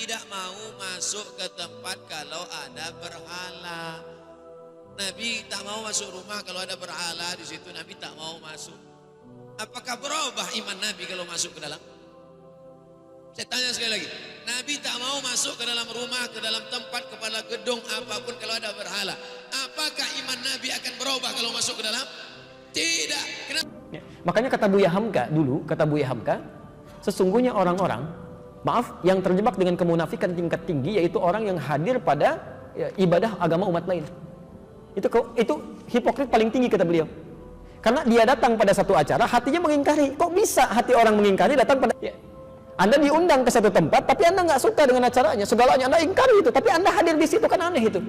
tidak mau masuk ke tempat kalau ada berhala. Nabi tak mau masuk rumah kalau ada berhala di situ. Nabi tak mau masuk. Apakah berubah iman Nabi kalau masuk ke dalam? Saya tanya sekali lagi. Nabi tak mau masuk ke dalam rumah, ke dalam tempat, kepala gedung apapun kalau ada berhala. Apakah iman Nabi akan berubah kalau masuk ke dalam? Tidak. Kenapa? Ya, makanya kata Buya Hamka dulu, kata Buya Hamka, sesungguhnya orang-orang, maaf, yang terjebak dengan kemunafikan tingkat tinggi yaitu orang yang hadir pada ibadah agama umat lain. Itu hipokrit paling tinggi kata beliau. Karena dia datang pada satu acara, hatinya mengingkari. Kok bisa hati orang mengingkari datang pada... Ya. Anda diundang ke satu tempat, tapi Anda nggak suka dengan acaranya, segalanya Anda ingkari itu, tapi Anda hadir di situ, kan aneh itu.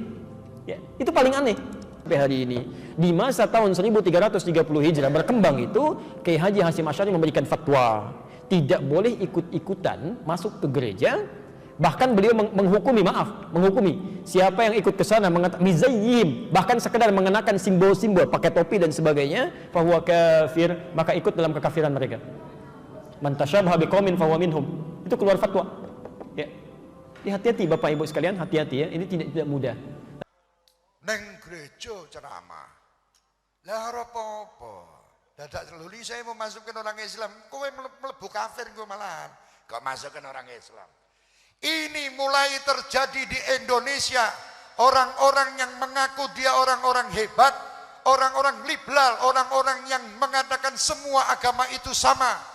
Ya, itu paling aneh. Sampai hari ini, di masa tahun 1330 Hijrah berkembang itu, Kiai Haji Hasyim Asy'ari memberikan fatwa, tidak boleh ikut-ikutan masuk ke gereja. Bahkan beliau menghukumi siapa yang ikut ke sana mengatakan mizayyim, bahkan sekedar mengenakan simbol-simbol, pakai topi dan sebagainya, fahuwa kafir, maka ikut dalam kekafiran mereka. Man tasyabaha biqaumin fahuwa minhum. Itu keluar fatwa. Ya. Hati-hati Bapak Ibu sekalian, hati-hati ya. Ini tidak mudah. Neng gereja ceramah. Lah apa-apa. Dadak luli saya mau masukkan orang Islam, kowe mlebu kafir kowe malahan. Kok masukkan orang Islam. Ini mulai terjadi di Indonesia. Orang-orang yang mengaku dia orang-orang hebat, orang-orang liberal, orang-orang yang mengatakan semua agama itu sama.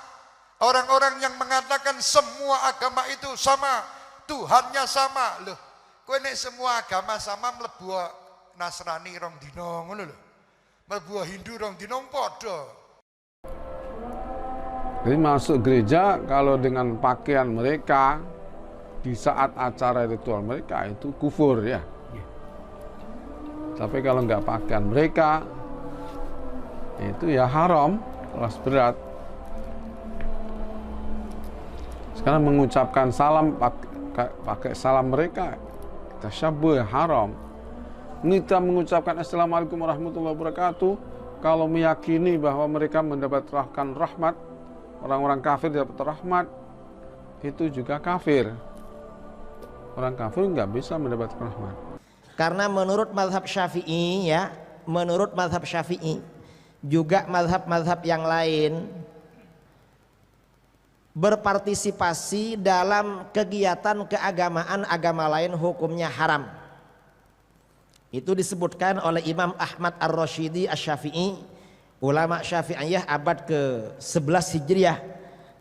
Orang-orang yang mengatakan semua agama itu sama, Tuhannya sama. Loh, kowe nek semua agama sama mlebu Nasrani rong dina ngono lho. Mlebu Hindu rong dina padha. Jadi masuk gereja kalau dengan pakaian mereka di saat acara ritual mereka itu kufur ya. Tapi kalau nggak pakaian mereka itu ya haram, kelas berat. Sekarang mengucapkan salam pakai salam mereka tasyabuh haram. Kita mengucapkan assalamualaikum warahmatullahi wabarakatuh kalau meyakini bahwa mereka mendapatkan rahmat, orang-orang kafir dapat rahmat, itu juga kafir. Orang kafir nggak bisa mendapatkan rahmat. Karena menurut mazhab Syafi'i ya, menurut mazhab Syafi'i juga mazhab-mazhab yang lain berpartisipasi dalam kegiatan keagamaan agama lain hukumnya haram. Itu disebutkan oleh Imam Ahmad Ar-Rasyidi Asy-Syafi'i, ulama Syafi'iyah abad ke-11 Hijriah,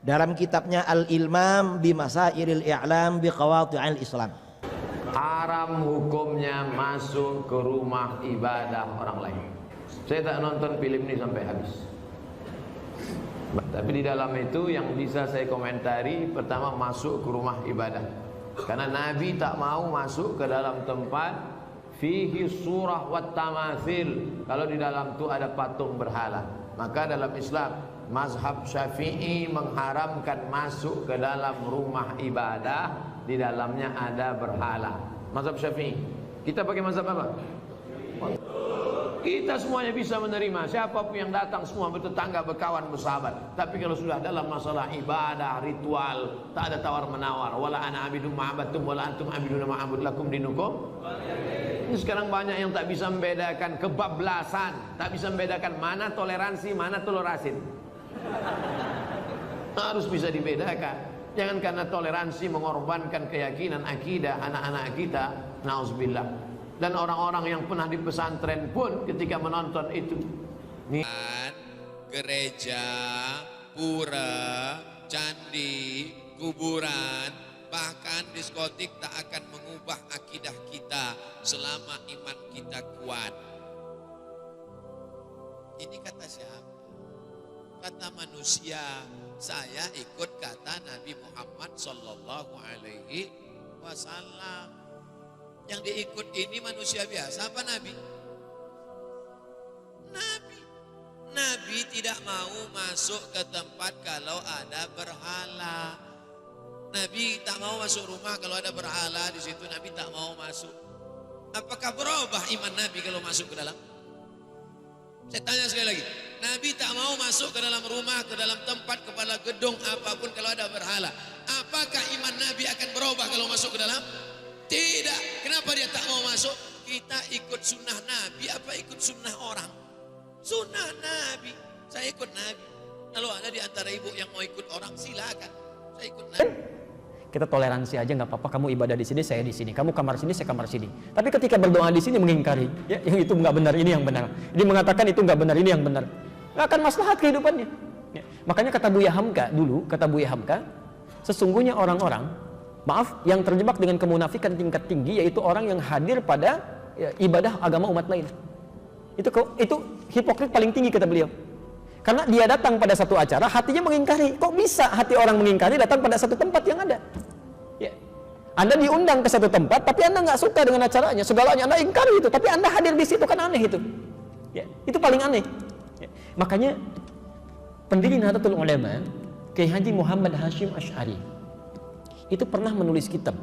dalam kitabnya Al-Ilmam bi Masairil I'lam bi Qawati'il Islam. Haram hukumnya masuk ke rumah ibadah orang lain. Saya tak nonton film ini sampai habis. Tapi di dalam itu yang bisa saya komentari, pertama masuk ke rumah ibadah. Karena Nabi tak mau masuk ke dalam tempat fihi surah wat tamathil, kalau di dalam itu ada patung berhala. Maka dalam Islam mazhab Syafi'i mengharamkan masuk ke dalam rumah ibadah di dalamnya ada berhala. Mazhab Syafi'i. Kita pakai mazhab apa? Kita semuanya bisa menerima, siapapun yang datang semua bertetangga, berkawan, bersahabat. Tapi kalau sudah dalam masalah ibadah, ritual, tak ada tawar menawar. Wala ana abidum ma'abatum wala antum abiduna ma'abud lakum dinukum. Ini sekarang banyak yang tak bisa membedakan kebablasan, tak bisa membedakan mana toleransi, mana tolerasin. Harus bisa dibedakan. Jangan karena toleransi mengorbankan keyakinan akidah anak-anak kita. Nauzubillah. Dan orang-orang yang pernah di pesantren pun ketika menonton itu, gereja, pura, candi, kuburan, bahkan diskotik tak akan mengubah akidah kita selama iman kita kuat. Ini kata siapa? Kata manusia. Saya ikut kata Nabi Muhammad sallallahu alaihi wasallam. Yang diikut ini manusia biasa apa Nabi? Nabi tidak mau masuk ke tempat kalau ada berhala. Nabi tak mau masuk rumah kalau ada berhala di situ. Nabi tak mau masuk. Apakah berubah iman Nabi kalau masuk ke dalam? Saya tanya sekali lagi. Nabi tak mau masuk ke dalam rumah, ke dalam tempat, kepala gedung apapun kalau ada berhala. Apa Apakah iman Nabi akan berubah kalau masuk ke dalam? Tidak. Kenapa dia tak mau masuk? Kita ikut sunnah Nabi apa ikut sunnah orang? Sunnah Nabi. Saya ikut Nabi. Kalau ada di antara ibu yang mau ikut orang, silakan. Saya ikut Nabi. Kita toleransi aja, nggak apa-apa. Kamu ibadah di sini, saya di sini. Kamu kamar sini, saya kamar sini. Tapi ketika berdoa di sini mengingkari, ya, yang itu nggak benar, ini yang benar. Dia mengatakan itu nggak benar, ini yang benar. Nggak akan maslahat kehidupannya. Ya. Makanya kata Buya Hamka dulu, kata Buya Hamka, sesungguhnya orang-orang, maaf, yang terjebak dengan kemunafikan tingkat tinggi, yaitu orang yang hadir pada ya, ibadah agama umat lain. Itu hipokrit paling tinggi kata beliau. Karena dia datang pada satu acara, hatinya mengingkari. Kok bisa hati orang mengingkari datang pada satu tempat yang ada? Ya. Anda diundang ke satu tempat, tapi Anda nggak suka dengan acaranya, segalanya Anda ingkari itu, tapi Anda hadir di situ, kan aneh itu. Ya. Itu paling aneh. Ya. Makanya pendiri Nahdlatul Ulama, Kiai Haji Muhammad Hashim Asy'ari, itu pernah menulis kitab.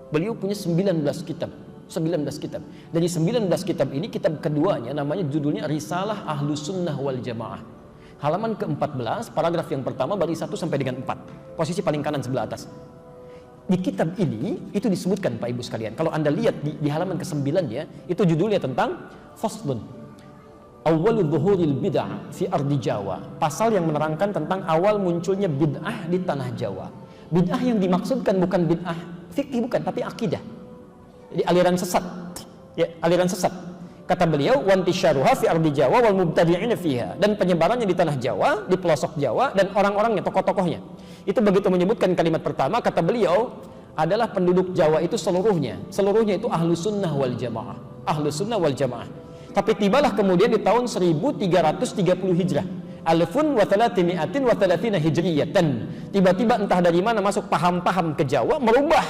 Beliau punya 19 kitab. 19 kitab. Dari 19 kitab ini, kitab keduanya namanya judulnya Risalah Ahlus Sunnah wal Jamaah. Halaman ke-14, paragraf yang pertama bagi 1 sampai dengan 4. Posisi paling kanan sebelah atas. Di kitab ini, itu disebutkan Pak Ibu sekalian. Kalau Anda lihat di halaman ke-9 ya, itu judulnya tentang Faslun. Awwalu dhuhuril bid'ah fi ardi Jawa. Pasal yang menerangkan tentang awal munculnya bid'ah di tanah Jawa. Bid'ah yang dimaksudkan bukan bid'ah fikih, bukan, tapi akidah. Jadi aliran sesat. Ya, aliran sesat. Kata beliau, wantisyaruha fi ardi Jawa wal mubtadi'ina fiha, dan penyebarannya di tanah Jawa, di pelosok Jawa, dan orang-orangnya, tokoh-tokohnya. Itu begitu menyebutkan kalimat pertama, kata beliau, adalah penduduk Jawa itu seluruhnya itu ahlu sunnah wal jamaah. Ahlu sunnah wal jamaah. Tapi tibalah kemudian di tahun 1330 Hijrah. Alfun wa thalathimi'atin wa thalathina hijriyatan. Tiba-tiba entah dari mana masuk paham-paham ke Jawa, merubah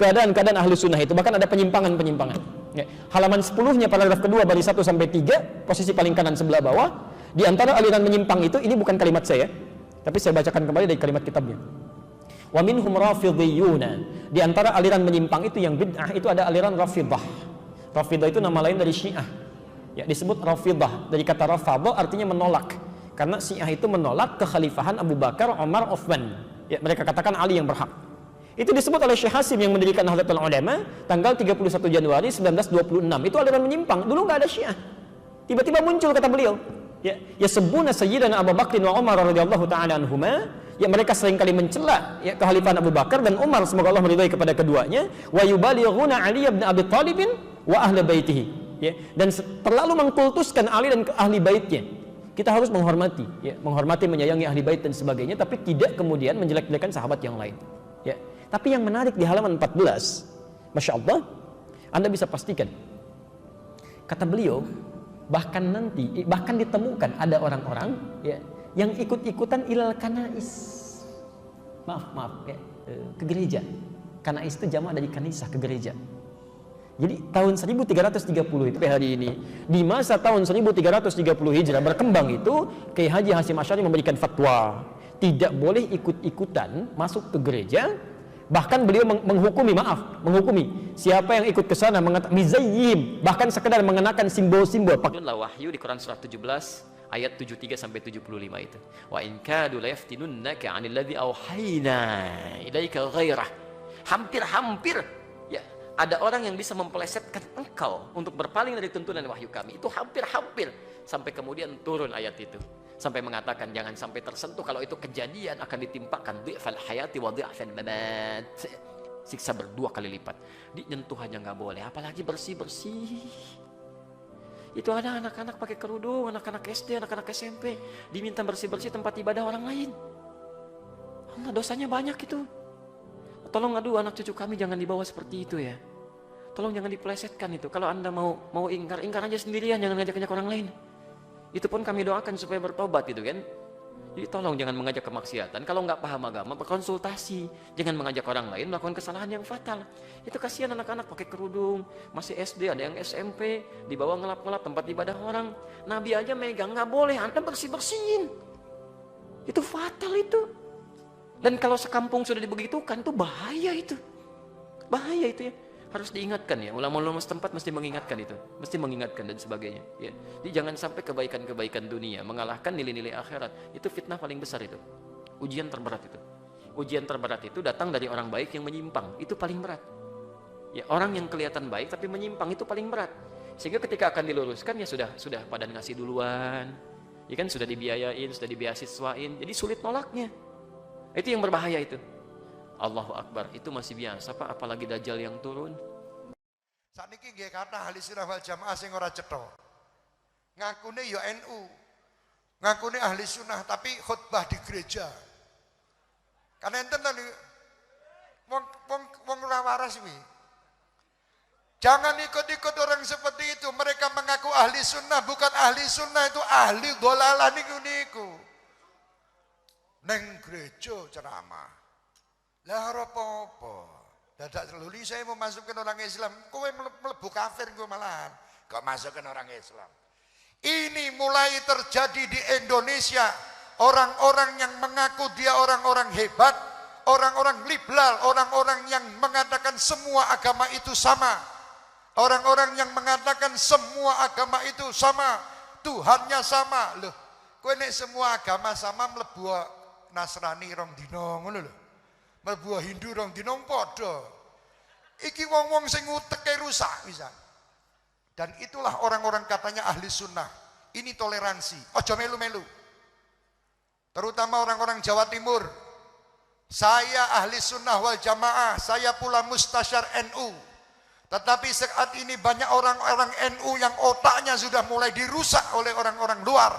keadaan-keadaan ahlu sunnah itu. Bahkan ada penyimpangan-penyimpangan. Ya. Halaman 10-nya paragraf kedua bari 1 sampai 3, posisi paling kanan sebelah bawah. Di antara aliran menyimpang itu, ini bukan kalimat saya, tapi saya bacakan kembali dari kalimat kitabnya. Wa minhum rafidhiyuna. Di antara aliran menyimpang itu yang bid'ah itu ada aliran Rafidah. Rafidah itu nama lain dari Syiah. Ya, disebut Rafidah dari kata rafadha, artinya menolak. Karena Syiah itu menolak kekhalifahan Abu Bakar, Umar, Uthman. Ya, mereka katakan Ali yang berhak. Itu disebut oleh Syekh Hasim yang mendirikan Nahdlatul Ulama tanggal 31 Januari 1926. Itu aliran menyimpang. Dulu nggak ada Syiah. Tiba-tiba muncul kata beliau. Ya sebuna sayyidana Abu Bakr wa Umar radhiyallahu taala anhuma. Ya mereka seringkali mencela ya kekhalifahan Abu Bakar dan Umar, semoga Allah meridhai kepada keduanya. Wa yubalighuna Ali bin Abi Thalib wa ahli baitihi. Ya, dan terlalu mengkultuskan Ali dan ahli baitnya. Kita harus menghormati, ya, menghormati, menyayangi ahli bait dan sebagainya, tapi tidak kemudian menjelek-jelekan sahabat yang lain. Ya. Tapi yang menarik di halaman 14, Masya Allah, Anda bisa pastikan, kata beliau, bahkan ditemukan ada orang-orang ya, yang ikut-ikutan ilal kanais. Maaf ya, ke gereja. Kanais itu jamaah dari kanisah, ke gereja. Jadi tahun 1330 itu hari ini, di masa tahun 1330 Hijrah berkembang itu, Kiai Haji Hashim Asy'ari memberikan fatwa, tidak boleh ikut-ikutan masuk ke gereja. Bahkan beliau menghukumi siapa yang ikut ke sana mizayyim, bahkan sekedar mengenakan simbol-simbol. Pakailah wahyu di Quran surah 17 ayat 73 sampai 75 itu. Wa in kadu la yaftinunnaka 'anil ladzi auhayna ilaika ghairah. Hampir ya ada orang yang bisa mempelesetkan engkau untuk berpaling dari tuntunan wahyu kami. Itu hampir sampai kemudian turun ayat itu. Sampai mengatakan jangan sampai tersentuh, kalau itu kejadian akan ditimpakan dhi'fal hayati wa dhi'fal mamat, siksa berdua kali lipat. Disentuh aja nggak boleh, apalagi bersih-bersih. Itu ada anak-anak pakai kerudung, anak-anak SD, anak-anak SMP diminta bersih-bersih tempat ibadah orang lain. Allah, dosanya banyak itu. Tolong aduh anak cucu kami jangan dibawa seperti itu ya. Tolong jangan dipelesetkan itu. Kalau Anda mau ingkar aja sendirian, jangan ngajak-ngajak orang lain. Itu pun kami doakan supaya bertobat gitu kan. Jadi tolong jangan mengajak kemaksiatan. Kalau nggak paham agama berkonsultasi. Jangan mengajak orang lain melakukan kesalahan yang fatal. Itu kasihan anak-anak pakai kerudung, masih SD, ada yang SMP, dibawa ngelap-ngelap tempat ibadah orang. Nabi aja megang, nggak boleh, Anda bersih-bersihin. Itu fatal itu. Dan kalau sekampung sudah dibegitukan, itu bahaya itu. Bahaya itu ya. Harus diingatkan ya, ulama-ulama setempat mesti mengingatkan itu, mesti mengingatkan dan sebagainya ya. Jadi jangan sampai kebaikan-kebaikan dunia mengalahkan nilai-nilai akhirat. Itu fitnah paling besar itu, ujian terberat itu. ujian terberat itu datang dari orang baik yang menyimpang, itu paling berat. Ya, orang yang kelihatan baik tapi menyimpang itu paling berat. Sehingga ketika akan diluruskan ya sudah pada ngasih duluan. Ya kan sudah dibiayain, sudah dibeasiswain. Jadi sulit nolaknya. Itu yang berbahaya itu. Allahu Akbar, itu masih biasa Pak, apalagi Dajjal yang turun. Sakniki nggih kata ahli sunnah wal jamaah sing ora cetha. Ngakune ya NU. Ngakune ahli sunnah tapi khutbah di gereja. Kan enten to wong ora waras kuwi. Jangan ikut-ikut orang seperti itu. Mereka mengaku ahli sunnah, bukan ahli sunnah, itu ahli dolalah niku. Neng gereja ceramah. Lah apa-apa. Dadak luli saya mau masukkan orang Islam. Kowe mlebu kafir kowe malahan. Kok masukkan orang Islam. Ini mulai terjadi di Indonesia. Orang-orang yang mengaku dia orang-orang hebat, orang-orang liberal, orang-orang yang mengatakan semua agama itu sama. Orang-orang yang mengatakan semua agama itu sama, Tuhannya sama. Loh, kowe nek semua agama sama mlebu Nasrani rong dina ngono lho. Mlebu Hindu rong dina padha. Iki wong-wong sing uteke rusak bisa. Dan itulah orang-orang katanya ahli sunnah. Ini toleransi. Ojo melu-melu. Terutama orang-orang Jawa Timur. Saya ahli sunnah wal jamaah. Saya pula mustasyar NU. Tetapi saat ini banyak orang-orang NU yang otaknya sudah mulai dirusak oleh orang-orang luar.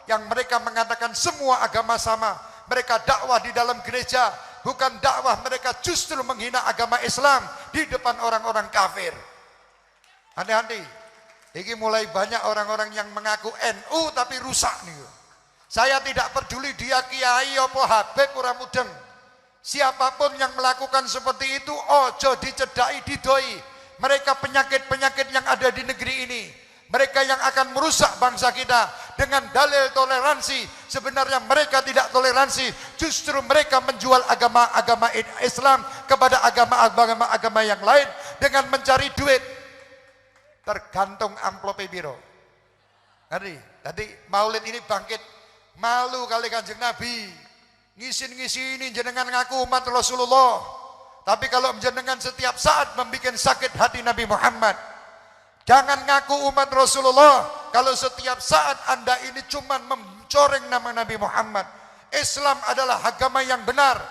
Yang mereka mengatakan semua agama sama. Mereka dakwah di dalam gereja. Bukan dakwah, mereka justru menghina agama Islam di depan orang-orang kafir. Hati-hati. Ini mulai banyak orang-orang yang mengaku NU tapi rusak nih. Saya tidak peduli dia kiai apa habib ora mudeng. Siapapun yang melakukan seperti itu ojo dicedai didoi. Mereka penyakit-penyakit yang ada di negeri ini. Mereka yang akan merusak bangsa kita dengan dalil toleransi. Sebenarnya mereka tidak toleransi. Justru mereka menjual agama-agama Islam kepada agama-agama yang lain dengan mencari duit. Tergantung amplopnya biro. Tadi maulid ini bangkit. Malu kali Kanjeng Nabi. Ngisin-ngisini jenengan ngaku umat Rasulullah. Tapi kalau jenengan setiap saat membuat sakit hati Nabi Muhammad. Jangan ngaku umat Rasulullah. Kalau setiap saat anda ini cuma mencoreng nama Nabi Muhammad. Islam adalah agama yang benar.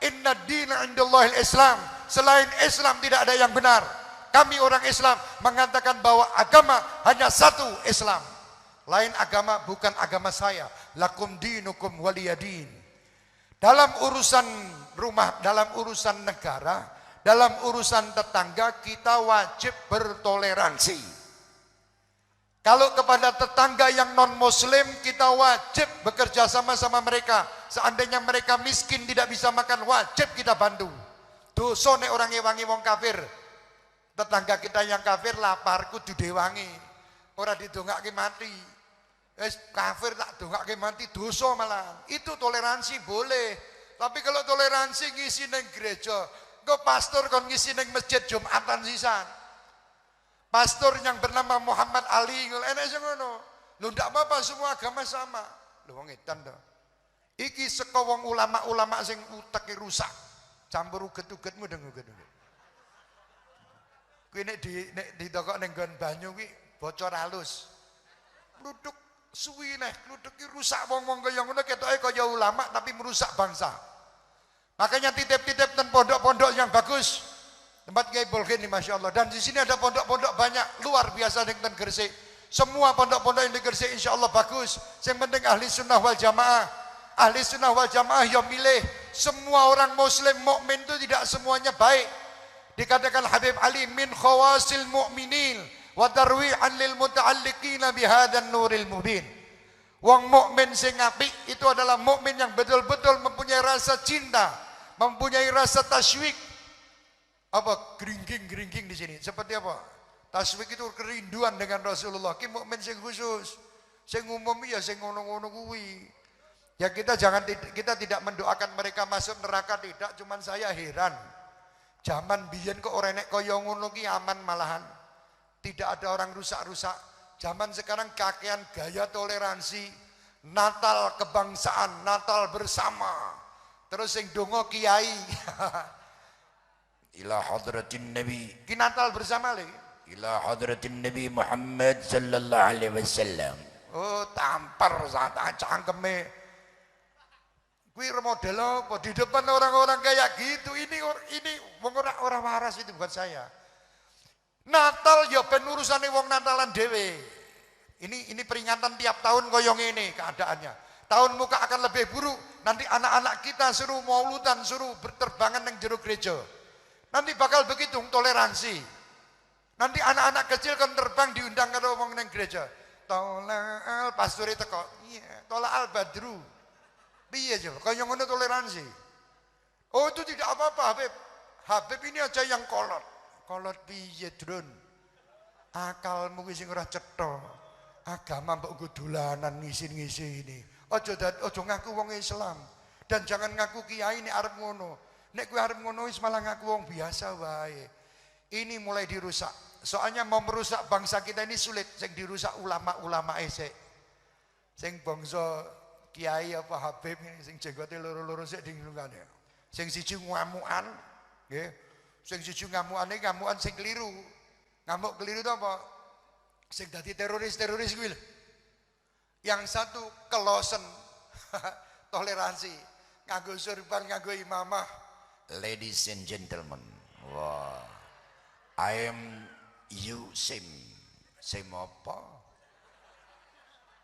Inna dina indallahil Islam. Selain Islam tidak ada yang benar. Kami orang Islam mengatakan bahwa agama hanya satu, Islam. Lain agama bukan agama saya. Lakum dinukum waliyadin. Dalam urusan rumah, dalam urusan negara, dalam urusan tetangga kita wajib bertoleransi. Kalau kepada tetangga yang non muslim kita wajib bekerja sama mereka. Seandainya mereka miskin tidak bisa makan, wajib kita bantu. Dosa nek orang ngewangi wong kafir. Tetangga kita yang kafir lapar kudu diwangi. Ora didongake mati. Wis kafir tak dongake mati dosa malah. Itu toleransi boleh. Tapi kalau toleransi ngisi neng gereja, kok pastor kon ngisi neng masjid Jumatan sisan. Pastor yang bernama Muhammad Ali enek sing ngono. Lho ndak apa-apa semua agama sama. Lho wong edan to. Iki saka wong ulama-ulama sing uteke rusak. Campur uget-uget mudeng-uget. Kuwi nek ditokok ning nggon banyu kuwi bocor halus. Kluduk suwi neh, kluduk ki rusak wong-wong kaya ngono ketoke kaya ulama tapi merusak bangsa. Makanya titip-titip dan pondok-pondok yang bagus. Tempat Kiai Bolkin ini Masya Allah. Dan di sini ada pondok-pondok banyak luar biasa di Gresik. Semua pondok-pondok yang di Gresik insya Allah bagus. Yang penting ahli sunnah wal jamaah. Ahli sunnah wal jamaah yang milih. Semua orang muslim mukmin itu tidak semuanya baik. Dikatakan Habib Ali min khawasil mu'minin wa tarwi'an lil muta'alliqina bihadan nuril mubin. Wong mukmin sing apik itu adalah mukmin yang betul-betul mempunyai rasa cinta, mempunyai rasa tasywiq. Apa geringging di sini? Seperti apa? Tasywiq itu kerinduan dengan Rasulullah. Ki mukmin sing khusus, sing umum ya sing ngono-ngono kuwi. Ya kita tidak mendoakan mereka masuk neraka tidak, cuman saya heran. Zaman biyen kok ora enek kaya ngono ki aman malahan. Tidak ada orang rusak-rusak. Zaman sekarang kakean gaya toleransi, Natal kebangsaan, Natal bersama. Terus sing donga kiai. Ila hadratin Nabi. Ki Natal bersama lagi. Ila hadratin Nabi Muhammad sallallahu alaihi wasallam. Oh, tampar saat cangkeme. Kuwi model apa di depan orang-orang kayak gitu. Ini orang waras itu buat saya. Natal ya ben urusane wong Natalan dhewe. Ini peringatan tiap tahun koyong ini keadaannya. Tahun muka akan lebih buruk. Nanti anak-anak kita suruh mauludan, suruh berterbangan yang jero gereja. Nanti bakal begitu toleransi. Nanti anak-anak kecil kan terbang diundang karo wong nang gereja. Tolal pastore teko. Iya, tolal badru. Piye aja, kaya ngono toleransi. Oh itu tidak apa-apa Habib. Habib ini aja yang kolot. Kolot piye drun. Akalmu wis sing ora cetha. Agama mbok dolanan ngisi-ngisi ini. Ojo ngaku wong Islam. Dan jangan ngaku kiai nek arep ngono. Nek kowe arep ngono wis malah ngaku wong biasa wae. Ini mulai dirusak. Soalnya mau merusak bangsa kita ini sulit. Sing dirusak ulama-ulama esek. Sing bangsa kiai apa Habib sing jenggote loro-loro sik dingungane. Sing siji ngamukan, nggih. Sing siji ngamukane ngamukan sing keliru. Ngamuk keliru itu apa? Sing dadi teroris kuwi lho. Yang satu kelosen toleransi, nganggo surban, nganggo imamah. Ladies and gentlemen, wah, I am you same apa?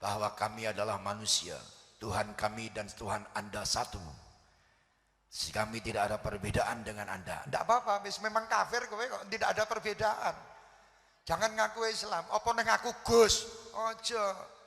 Bahwa kami adalah manusia, Tuhan kami dan Tuhan Anda satu. Kami tidak ada perbedaan dengan Anda. Tidak apa-apa, memang kafir kowe kok tidak ada perbedaan. Jangan ngaku Islam, apa nek ngaku Gus? Ojo.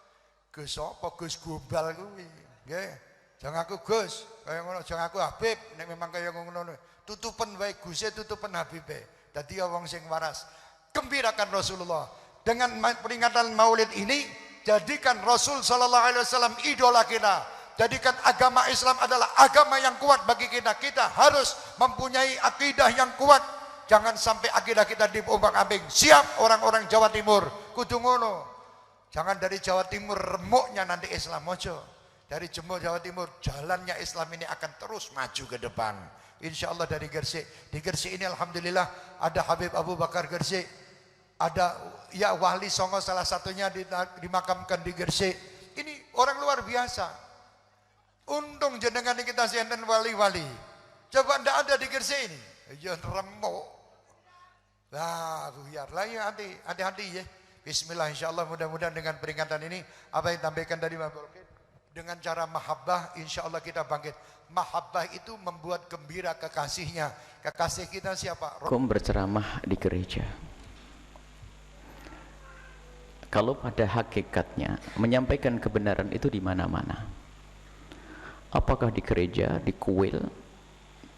Gus apa? Gus gombal kuwi. Nggih. Jangan ngaku Gus, kaya ngono, jangan ngaku Habib nek memang kaya ngono. Tutupen wae Guse, tutupen Habibe. Dadi wong sing waras. Gembirakan Rasulullah. Dengan peringatan Maulid ini, jadikan Rasul sallallahu alaihi wasallam idola kita. Jadikan agama Islam adalah agama yang kuat bagi kita. Kita harus mempunyai akidah yang kuat. Jangan sampai akidah kita diombang-ambing. Siap orang-orang Jawa Timur, kudu ngono. Jangan dari Jawa Timur remuknya nanti Islam ojo. Dari Jember Jawa Timur jalannya Islam ini akan terus maju ke depan. Insya Allah dari Gresik. Di Gresik ini alhamdulillah ada Habib Abu Bakar Gresik. Ada ya Wali Songo salah satunya dimakamkan di Gresik. Ini orang luar biasa. Untung jenengan kita sienten wali-wali. Coba ndak ada di Gresik ini. Ya remuk. Lah buyar lah ya hati-hati ya. Bismillah insyaallah mudah-mudahan dengan peringatan ini apa yang disampaikan tadi Bapak dengan cara mahabbah insyaallah kita bangkit. Mahabbah itu membuat gembira kekasihnya. Kekasih kita siapa? Hukum berceramah di gereja. Kalau pada hakikatnya menyampaikan kebenaran itu di mana-mana. Apakah di gereja, di kuil,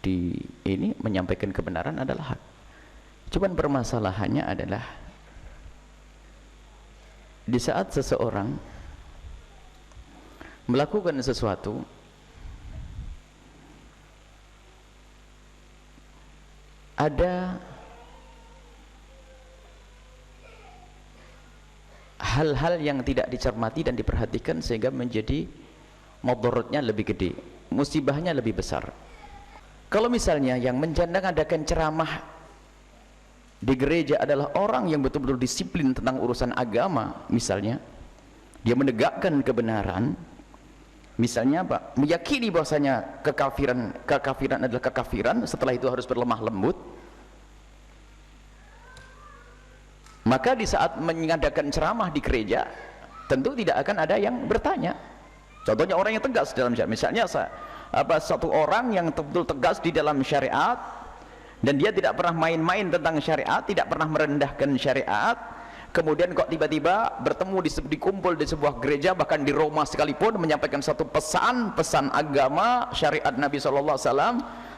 di ini menyampaikan kebenaran adalah hak. Cuman permasalahannya adalah di saat seseorang melakukan sesuatu ada hal-hal yang tidak dicermati dan diperhatikan sehingga menjadi mudaratnya lebih gede, musibahnya lebih besar. Kalau misalnya yang menjandang-adakan ceramah di gereja adalah orang yang betul-betul disiplin tentang urusan agama, misalnya dia menegakkan kebenaran, misalnya apa? Meyakini bahwasanya kekafiran adalah kekafiran, setelah itu harus berlemah lembut. Maka di saat mengadakan ceramah di gereja, tentu tidak akan ada yang bertanya. Contohnya orang yang tegas dalam syariat, misalnya satu orang yang betul tegas di dalam syariat dan dia tidak pernah main-main tentang syariat, tidak pernah merendahkan syariat, kemudian kok tiba-tiba bertemu dikumpul di sebuah gereja, bahkan di Roma sekalipun, menyampaikan satu pesan agama syariat Nabi SAW,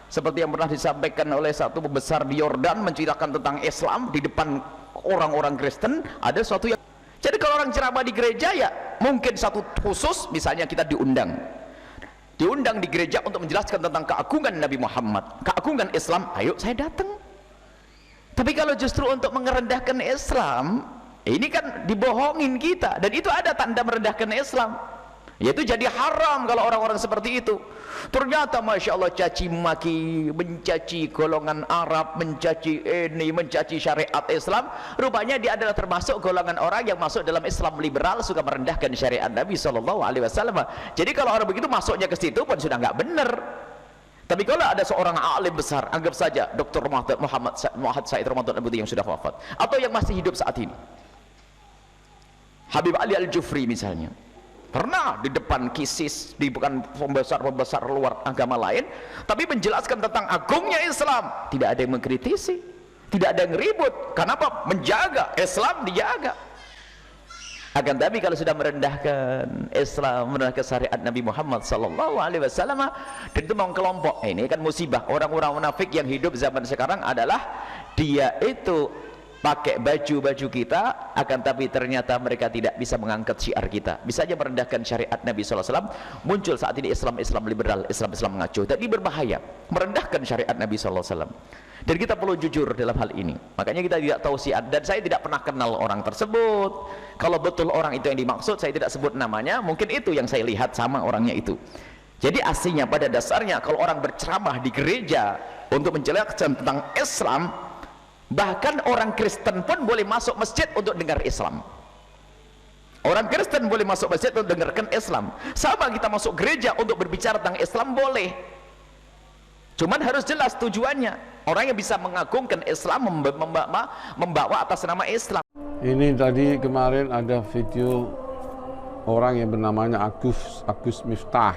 seperti yang pernah disampaikan oleh satu pembesar di Yordan, menceritakan tentang Islam di depan orang-orang Kristen. Ada suatu yang jadi kalau orang ceramah di gereja ya mungkin satu khusus, misalnya kita diundang di gereja untuk menjelaskan tentang keagungan Nabi Muhammad, keagungan Islam, ayo saya datang. Tapi kalau justru untuk merendahkan Islam, ini kan dibohongin kita, dan itu ada tanda merendahkan Islam. Yaitu jadi haram kalau orang-orang seperti itu. Ternyata Masya Allah caci maki, mencaci golongan Arab, mencaci ini, mencaci syariat Islam. Rupanya dia adalah termasuk golongan orang yang masuk dalam Islam liberal, suka merendahkan syariat Nabi SAW. Jadi kalau orang begitu masuknya ke situ pun sudah nggak benar. Tapi kalau ada seorang alim besar, anggap saja Dr. Muhammad Said Ramadan Al-Buti yang sudah wafat, atau yang masih hidup saat ini, Habib Ali Al-Jufri misalnya, pernah di depan kisis, di bukan pembesar-pembesar luar agama lain, tapi menjelaskan tentang agungnya Islam. Tidak ada yang mengkritisi, tidak ada yang ribut. Kenapa? Menjaga Islam, dijaga. Akan tapi kalau sudah merendahkan Islam, merendahkan syariat Nabi Muhammad SAW, dan itu memang kelompok. Ini kan musibah. Orang-orang munafik yang hidup zaman sekarang adalah dia itu pakai baju-baju kita, akan tapi ternyata mereka tidak bisa mengangkat syiar kita, bisa saja merendahkan syariat Nabi SAW. Muncul saat ini Islam liberal, Islam mengacu, tapi berbahaya merendahkan syariat Nabi SAW. Dan kita perlu jujur dalam hal ini. Makanya kita tidak tahu syiar, dan saya tidak pernah kenal orang tersebut. Kalau betul orang itu yang dimaksud, saya tidak sebut namanya, mungkin itu yang saya lihat sama orangnya itu. Jadi aslinya pada dasarnya kalau orang berceramah di gereja untuk menjelaskan tentang Islam, bahkan orang Kristen pun boleh masuk masjid untuk dengar Islam. Orang Kristen boleh masuk masjid untuk dengarkan Islam. Sama kita masuk gereja untuk berbicara tentang Islam boleh. Cuman harus jelas tujuannya. Orang yang bisa mengagungkan Islam, membawa atas nama Islam. Ini tadi kemarin ada video orang yang bernamanya Agus Miftah.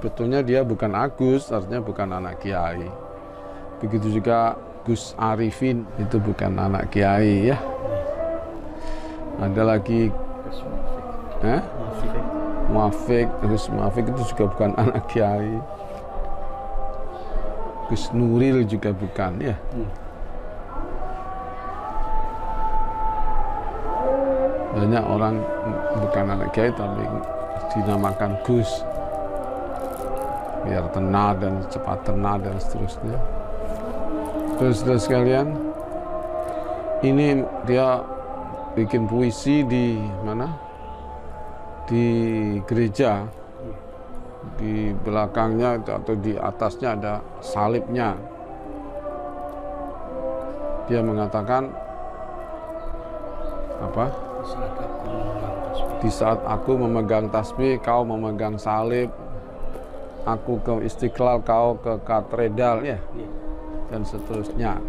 Betulnya dia bukan Agus, artinya bukan anak kiai. Begitu juga Gus Arifin, itu bukan anak kiai ya. Ada lagi Muafik, Gus Muafik itu juga bukan anak kiai. Gus Nuril juga bukan ya. Banyak orang bukan anak kiai tapi dinamakan Gus biar tenar dan cepat tenar dan seterusnya. Saudara sekalian, ini dia bikin puisi di mana? Di gereja. Di belakangnya atau di atasnya ada salibnya. Dia mengatakan apa? Di saat aku memegang tasbih, kau memegang salib. Aku ke Istiqlal, kau ke katedral ya. Dan seterusnya.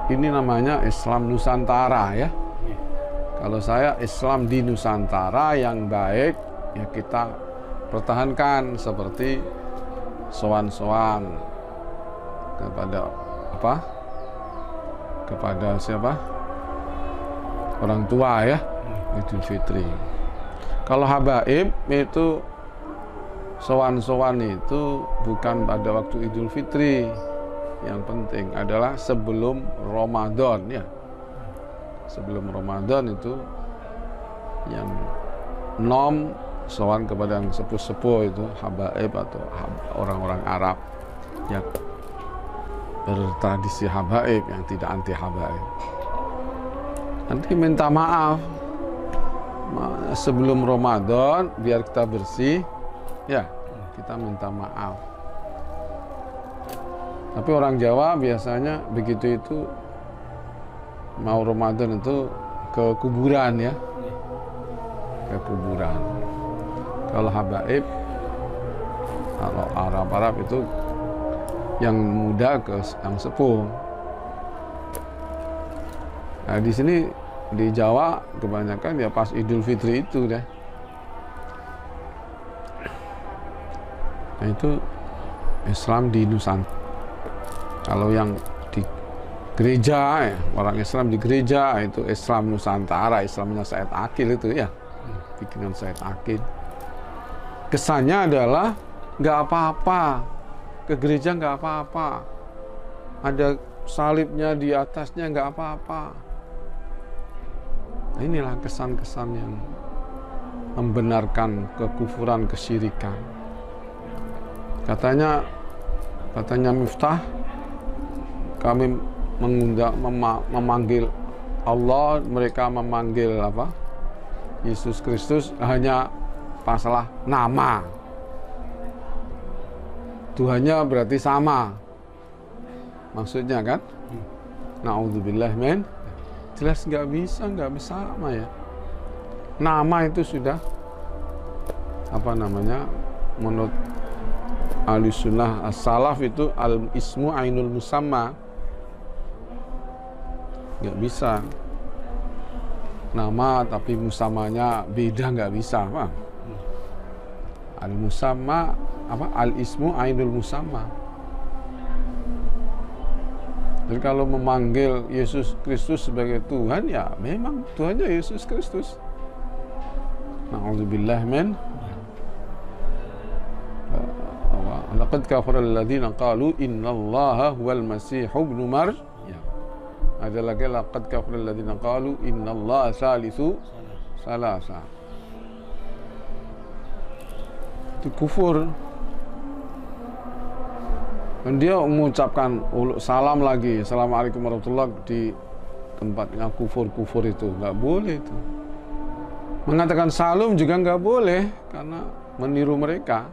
Ini namanya Islam Nusantara ya. Kalau saya Islam di Nusantara yang baik ya kita pertahankan, seperti sowan-sowan kepada apa? Kepada siapa? Orang tua ya, Idul Fitri. Kalau habaib itu sowan-sowan itu bukan pada waktu Idul Fitri. Yang penting adalah sebelum Ramadan ya. Sebelum Ramadan itu yang sowan kepada yang sepuh-sepuh itu habaib atau orang-orang Arab yang bertradisi habaib, yang tidak anti habaib. Nanti minta maaf sebelum Ramadan biar kita bersih ya, kita minta maaf. Tapi orang Jawa biasanya begitu itu mau Ramadan itu ke kuburan ya, ke kuburan. Kalau habaib, kalau Arab itu yang muda ke yang sepuh. Nah di sini di Jawa kebanyakan ya pas Idul Fitri itu deh. Nah itu Islam di Nusantara. Kalau yang di gereja, ya, orang Islam di gereja itu Islam Nusantara, Islamnya Said Akil itu ya, bikinan Said Akil. Kesannya adalah nggak apa-apa, ke gereja nggak apa-apa, ada salibnya di atasnya nggak apa-apa. Nah, inilah kesan-kesan yang membenarkan kekufuran, kesyirikan. Katanya Miftah, kami memanggil Allah mereka memanggil apa? Yesus Kristus hanya masalah nama. Tuhannya berarti sama. Maksudnya kan? Na'udzubillah men. Jelas nggak bisa sama ya. Nama itu sudah apa namanya? Menurut Ahlussunnah as-salaf itu al-ismu ainul musamma. Nggak bisa nama tapi musamanya beda, nggak bisa, Pak. Al-musamma apa? Al-ismu ainul musamma. Jadi kalau memanggil Yesus Kristus sebagai Tuhan, ya memang Tuhannya Yesus Kristus. Na'udzubillah min. Laqad kafara alladziina qalu innallaha huwal masih ibnu Maryam. Ada lagi laqad kafara alladziina qalu innallaha salisu salasa. Itu kufur. Dan dia mengucapkan salam lagi, assalamualaikum warahmatullahi, di tempatnya kufur itu nggak boleh itu. Mengatakan salam juga nggak boleh karena meniru mereka.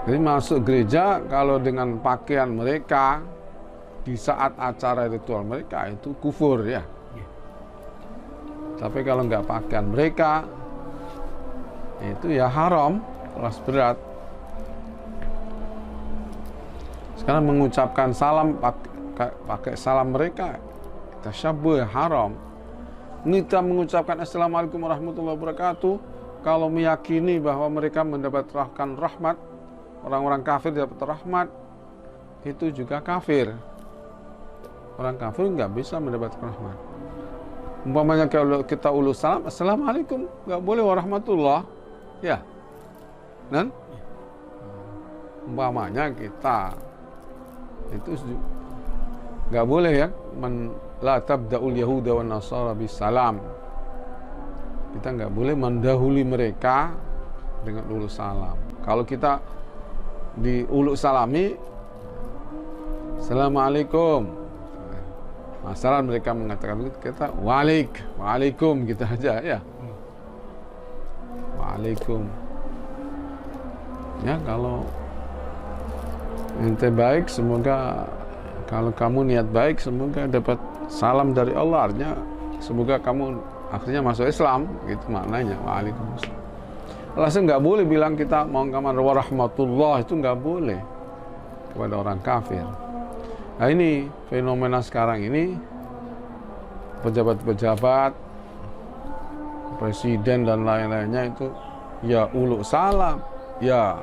Jadi masuk gereja kalau dengan pakaian mereka di saat acara ritual mereka itu kufur ya. Tapi kalau nggak pakaian mereka itu ya haram, kelas berat. Sekarang mengucapkan salam pakai salam mereka tasyabuh haram. Kita mengucapkan assalamualaikum warahmatullahi wabarakatuh kalau meyakini bahwa mereka mendapatkan rahmat, orang-orang kafir dapat rahmat, itu juga kafir. Orang kafir nggak bisa mendapatkan rahmat. Umpamanya kalau kita ulus salam, assalamualaikum, nggak boleh warahmatullah, ya. Dan umpamanya kita itu nggak boleh ya, la tabda'ul yahuda wan nasara bisalam. Kita nggak boleh mendahului mereka dengan ulus salam. Kalau kita di ulus salami, assalamualaikum. Masalah mereka mengatakan begitu, kita waalaikum kita aja ya. Waalaikum. Ya kalau ente baik, semoga kalau kamu niat baik, semoga dapat salam dari Allah. Artinya semoga kamu akhirnya masuk Islam, gitu maknanya. Waalaikumsalam. Langsung nggak boleh bilang kita mau kamar warahmatullah, itu nggak boleh kepada orang kafir. Nah ini fenomena sekarang ini, pejabat-pejabat, presiden dan lain-lainnya itu ya uluk salam, ya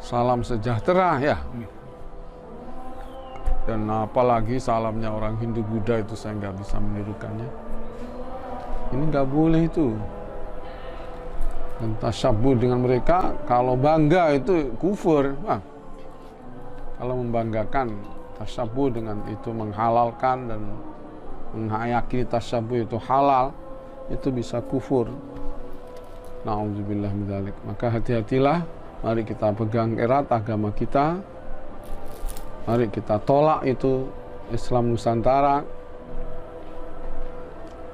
salam sejahtera ya. Dan apalagi salamnya orang Hindu Buddha itu saya nggak bisa menirukannya. Ini nggak boleh itu. Dan tasyabuh dengan mereka, kalau bangga itu kufur. Kalau membanggakan tasyabuh dengan itu, menghalalkan dan menghayaki tasyabuh itu halal, itu bisa kufur. Na'udzubillah min dzalik. Maka hati-hatilah, mari kita pegang erat agama kita. Mari kita tolak itu Islam Nusantara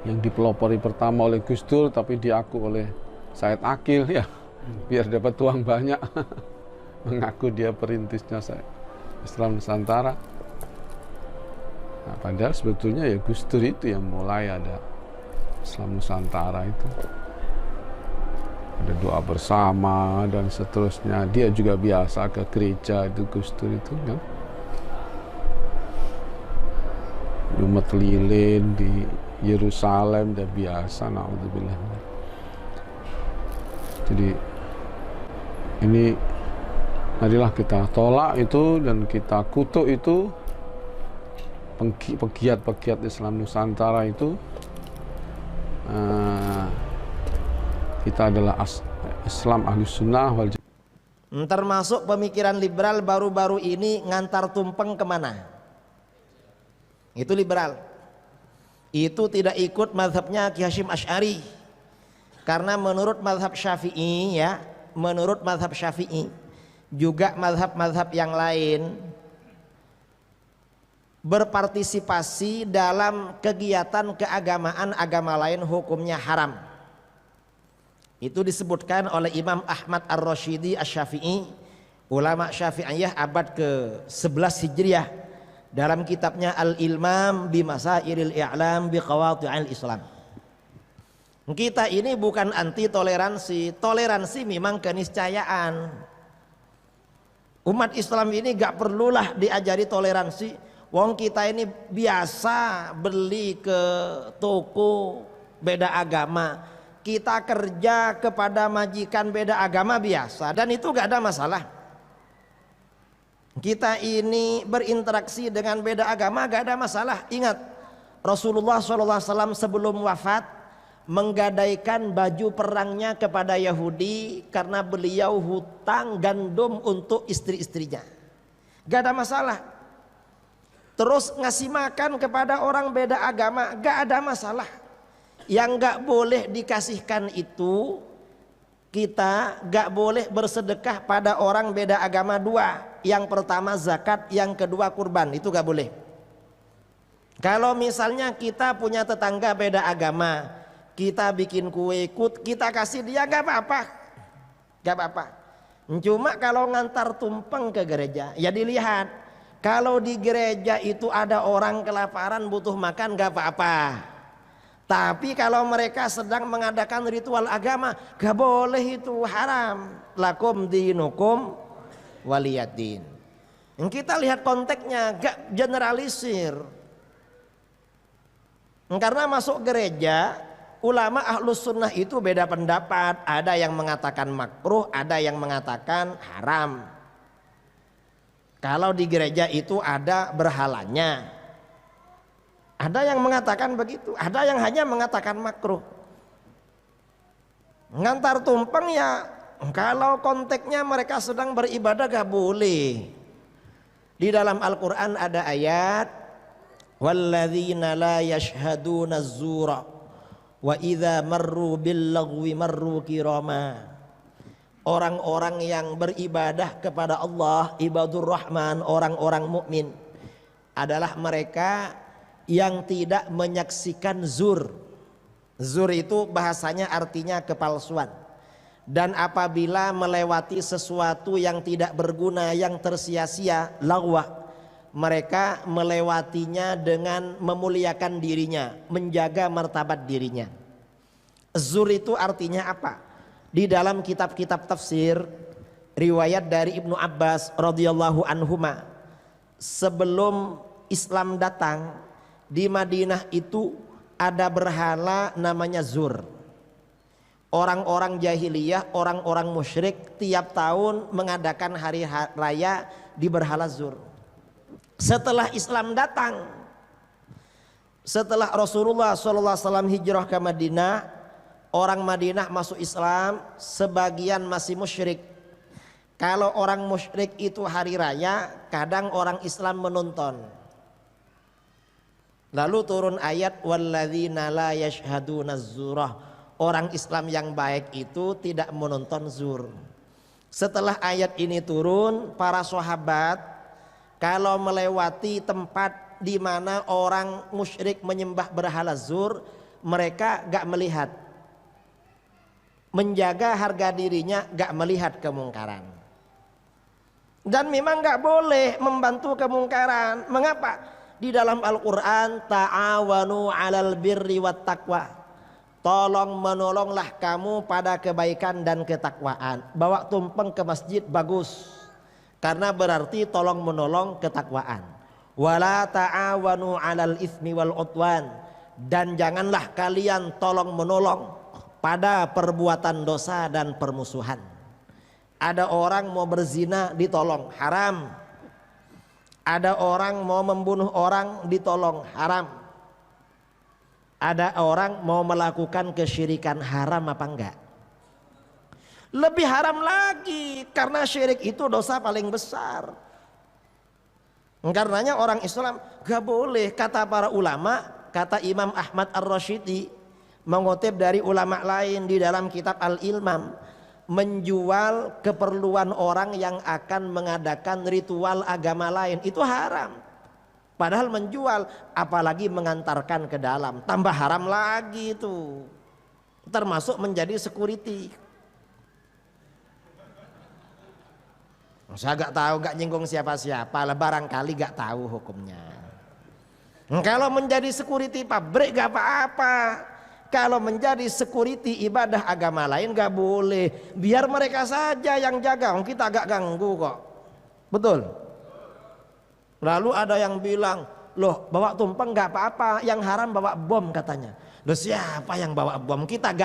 yang dipelopori pertama oleh Gus Dur tapi diaku oleh Said Akil ya, biar dapat uang banyak. Mengaku dia perintisnya Islam Nusantara. Nah, padahal sebetulnya ya Gus Dur itu yang mulai ada Islam Nusantara itu. Ada doa bersama dan seterusnya. Dia juga biasa ke gereja itu, Gus Dur itu kan. Umat lilin di Yerusalem udah biasa, naudzubillah. Jadi ini marilah kita tolak itu dan kita kutuk itu pegiat-pegiat Islam Nusantara itu. Kita adalah Islam Ahlussunnah wal Jamaah. Termasuk pemikiran liberal baru-baru ini ngantar tumpeng kemana? Itu liberal. Itu tidak ikut mazhabnya Ki Hasyim Asy'ari. Karena menurut mazhab Syafi'i ya, menurut mazhab Syafi'i juga mazhab-mazhab yang lain berpartisipasi dalam kegiatan keagamaan agama lain hukumnya haram. Itu disebutkan oleh Imam Ahmad Ar-Rashidi Asy-Syafi'i, ulama Syafi'iyah abad ke-11 Hijriah, dalam kitabnya Al-Ilmam bi Masailil I'lam bi Qawati'il Islam. Kita ini bukan anti toleransi, toleransi memang keniscayaan. Umat Islam ini gak perlulah diajari toleransi. Wong kita ini biasa beli ke toko beda agama, kita kerja kepada majikan beda agama biasa, dan itu gak ada masalah. Kita ini berinteraksi dengan beda agama gak ada masalah. Ingat, Rasulullah SAW sebelum wafat menggadaikan baju perangnya kepada Yahudi karena beliau hutang gandum untuk istri-istrinya. Gak ada masalah. Terus ngasih makan kepada orang beda agama, gak ada masalah. Yang gak boleh dikasihkan itu, kita gak boleh bersedekah pada orang beda agama dua. Yang pertama zakat, yang kedua kurban, itu gak boleh. Kalau misalnya kita punya tetangga beda agama, kita bikin kue, kita kasih dia, gak apa-apa. Gak apa-apa. Cuma kalau ngantar tumpeng ke gereja, ya dilihat. Kalau di gereja itu ada orang kelaparan butuh makan, gak apa-apa. Tapi kalau mereka sedang mengadakan ritual agama, gak boleh, itu haram. Lakum dinukum waliyadin. Kita lihat konteksnya, gak generalisir. Karena masuk gereja, ulama ahlus sunnah itu beda pendapat. Ada yang mengatakan makruh, ada yang mengatakan haram. Kalau di gereja itu ada berhalanya. Ada yang mengatakan begitu, ada yang hanya mengatakan makruh. Ngantar tumpeng ya, kalau konteksnya mereka sedang beribadah gak boleh. Di dalam Al-Quran ada ayat, walladzina la yashhaduna az-zura wa idza marru bil lagwi marru kirama. Orang-orang yang beribadah kepada Allah, ibadur rahman, orang-orang mukmin, adalah mereka yang tidak menyaksikan zur. Zur itu bahasanya artinya kepalsuan. Dan apabila melewati sesuatu yang tidak berguna, yang tersia-sia, lagwa, mereka melewatinya dengan memuliakan dirinya, menjaga martabat dirinya. Zur itu artinya apa? Di dalam kitab-kitab tafsir, riwayat dari Ibnu Abbas radhiyallahu anhuma, sebelum Islam datang, di Madinah itu ada berhala namanya zur. Orang-orang jahiliyah, orang-orang musyrik tiap tahun mengadakan hari raya di berhala zur. Setelah Islam datang, setelah Rasulullah SAW hijrah ke Madinah, orang Madinah masuk Islam, sebagian masih musyrik. Kalau orang musyrik itu hari raya, kadang orang Islam menonton. Lalu turun ayat walladzina la yashhaduna az-zurah. Orang Islam yang baik itu tidak menonton zur. Setelah ayat ini turun, para sahabat kalau melewati tempat di mana orang musyrik menyembah berhala zur, mereka gak melihat. Menjaga harga dirinya, gak melihat kemungkaran. Dan memang gak boleh membantu kemungkaran. Mengapa? Di dalam Al-Quran, ta'awanu 'alal birri wat taqwa. Tolong menolonglah kamu pada kebaikan dan ketakwaan. Bawa tumpeng ke masjid bagus, karena berarti tolong menolong ketakwaan. Wala ta'awanu 'alal itsmi wal 'udwan. Dan janganlah kalian tolong menolong pada perbuatan dosa dan permusuhan. Ada orang mau berzina ditolong, haram. Ada orang mau membunuh orang ditolong, haram. Ada orang mau melakukan kesyirikan, haram apa enggak? Lebih haram lagi, karena syirik itu dosa paling besar. Karenanya orang Islam gak boleh, kata para ulama, kata Imam Ahmad Ar-Rashidi mengutip dari ulama lain di dalam kitab Al-Ilmam, menjual keperluan orang yang akan mengadakan ritual agama lain itu haram. Padahal menjual, apalagi mengantarkan ke dalam, tambah haram lagi itu. Termasuk menjadi security. Saya gak tahu, gak nyinggung siapa-siapa lah, barangkali gak tahu hukumnya. Kalau menjadi security pabrik gak apa-apa. Kalau menjadi security ibadah agama lain gak boleh. Biar mereka saja yang jaga, kita gak ganggu kok. Betul? Lalu ada yang bilang, loh bawa tumpeng gak apa-apa, yang haram bawa bom katanya. Loh siapa yang bawa bom? Kita gak